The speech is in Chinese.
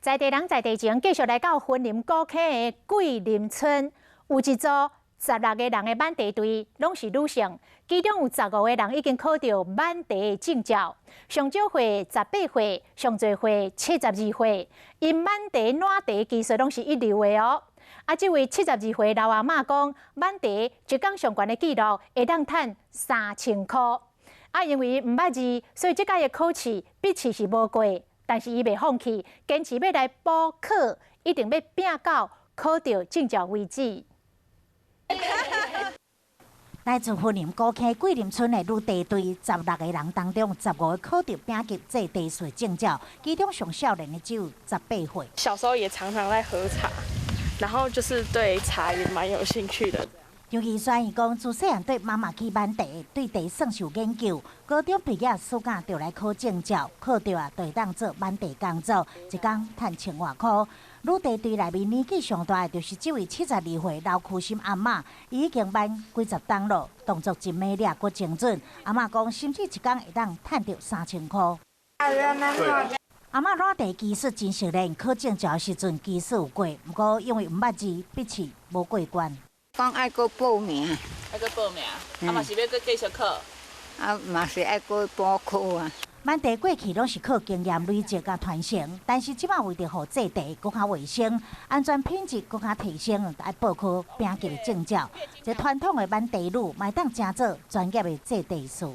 在地人在地情，继续来到云林古坑的桂林村，有一组16个人的满地队，拢是女性，其中有15个人已经考到满地的证照，上少岁18岁，上侪岁72岁，因满地暖地技术拢是一流的哦。这位72岁老阿嬷讲，满地一天上悬的记录会当赚3000块。因为唔捌字，所以这届的考试笔试是无过。 但是伊袂放弃，坚持要来补考，一定要拼到考到证照为止。来自云林古坑桂林村的女地队16个人当中，15个考到丙级这地税证照，其中上少年的只有18岁。小时候也常常在喝茶，然后就是对茶也蛮有兴趣的。 尤其宣伊讲，自细汉对妈妈去满地，对地算是有研究。高中毕业暑假就来考证照，考到就会当做满地工作，一天赚1000多块。女地队内面年纪上大的就是这位72岁老苦心阿嬷，伊已经满几十档了，动作真美丽，阁精准。阿嬷讲，甚至一天会当赚到3000块。阿嬷暖地技术真熟练，考证照的时阵技术有过，不过因为唔捌字，笔试无过关。 讲爱搁报名，爱搁报名，嘛是要搁继续考，嘛是爱搁补考啊。满地过去拢是靠经验累积甲传承，但是即摆为着互这地更较卫生、安全品质更较提升，爱报考丙级的证照。这传统的满地女，卖当成做专业的这地师。